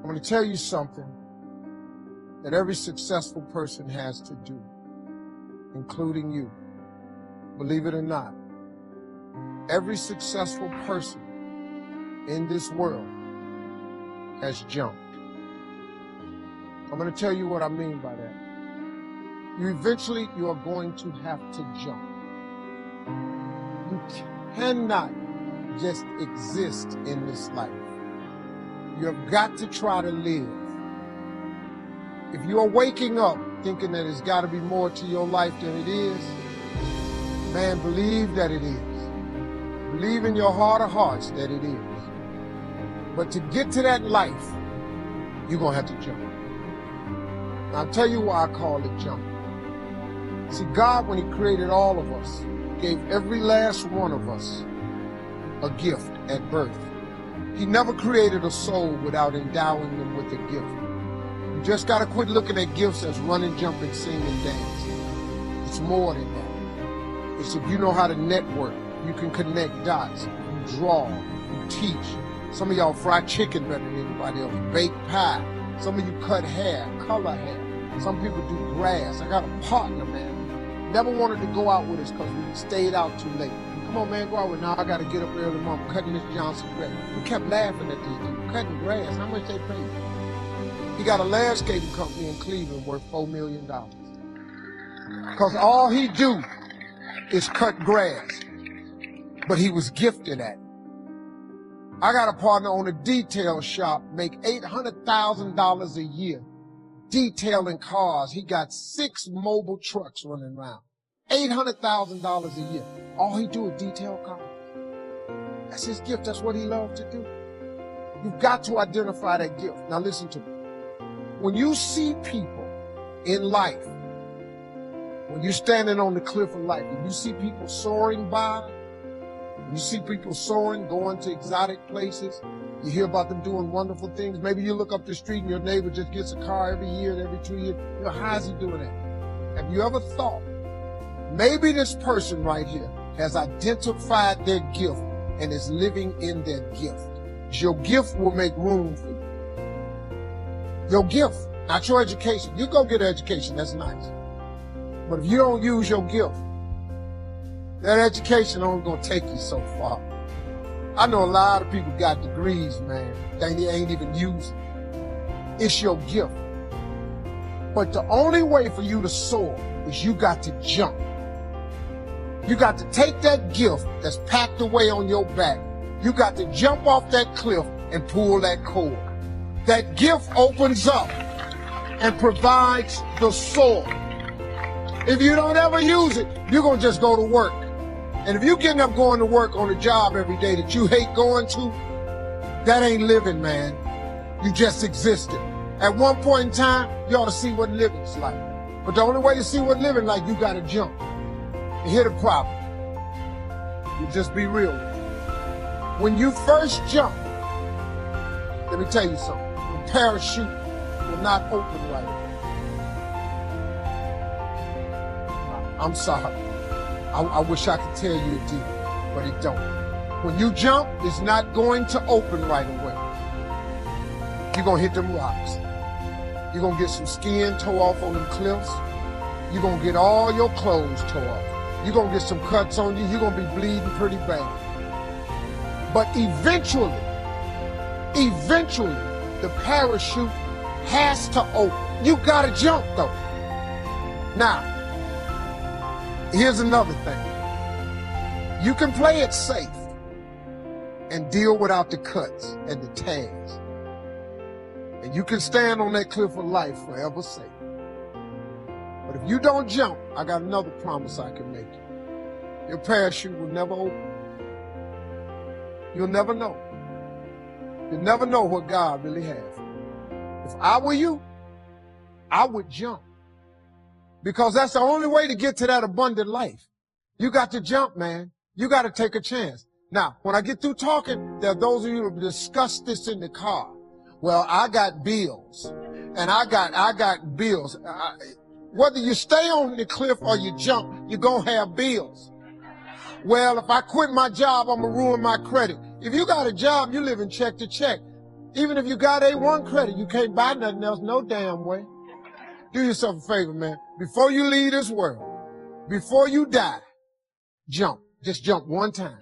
I'm going to tell you something that every successful person has to do, including you. Believe it or not, every successful person in this world has jumped. I'm going to tell you what I mean by that. Eventually, you are going to have to jump. You cannot just exist in this life. You have got to try to live. If you are waking up thinking that there's got to be more to your life than it is, man, believe that it is. Believe in your heart of hearts that it is. But to get to that life, you're going to have to jump. I'll tell you why I call it jump. See, God, when he created all of us, gave every last one of us a gift at birth. He never created a soul without endowing them with a gift. You just got to quit looking at gifts as running, jumping, singing, and dancing. It's more than that. It's if you know how to network, you can connect dots, you draw, you teach. Some of y'all fry chicken better than anybody else, bake pie. Some of you cut hair, color hair. Some people do grass. I got a partner, man. Never wanted to go out with us because we stayed out too late. Come on, man, go out with. Now I got to get up early, mom, cutting Miss Johnson grass. We kept laughing at these people, cutting grass. How much they pay you? He got a landscaping company in Cleveland worth $4 million. Because all he do is cut grass. But he was gifted at it. I got a partner on a detail shop, make $800,000 a year detailing cars. He got 6 mobile trucks running around. $800,000 a year. All he do is detail cars. That's his gift. That's what he loves to do. You've got to identify that gift. Now listen to me. When you see people in life, when you're standing on the cliff of life, when you see people soaring by, you see people soaring, going to exotic places. You hear about them doing wonderful things. Maybe you look up the street and your neighbor just gets a car every year, every 2 years. You know, how is he doing that? Have you ever thought, maybe this person right here has identified their gift and is living in their gift? Your gift will make room for you. Your gift, not your education. You go get an education, that's nice. But if you don't use your gift, that education only gonna take you so far. I know a lot of people got degrees, man, they ain't even using it. It's your gift. But the only way for you to soar is you got to jump. You got to take that gift that's packed away on your back. You got to jump off that cliff and pull that cord. That gift opens up and provides the soar. If you don't ever use it, you're gonna just go to work. And if you getting up going to work on a job every day that you hate going to, that ain't living, man. You just existed. At one point in time, you ought to see what living's like. But the only way to see what living like, you gotta jump. And here's the problem. You just be real. When you first jump, let me tell you something. The parachute will not open right. I'm sorry. I wish I could tell you it did, but it don't. When you jump, it's not going to open right away. You're going to hit them rocks. You're going to get some skin tore off on them cliffs. You're going to get all your clothes tore off. You're going to get some cuts on you. You're going to be bleeding pretty bad. But eventually, the parachute has to open. You got to jump, though. Now, here's another thing. You can play it safe and deal without the cuts and the tags. And you can stand on that cliff of life forever safe. But if you don't jump, I got another promise I can make you. Your parachute will never open. You'll never know. You'll never know what God really has. If I were you, I would jump. Because that's the only way to get to that abundant life. You got to jump, man. You got to take a chance. Now, when I get through talking, there are those of you who discuss this in the car. Well, I got bills, and I got bills. Whether you stay on the cliff or you jump, you're going to have bills. Well, if I quit my job, I'm going to ruin my credit. If you got a job, you live in check to check. Even if you got A1 credit, you can't buy nothing else no damn way. Do yourself a favor, man. Before you leave this world, before you die, jump. Just jump one time.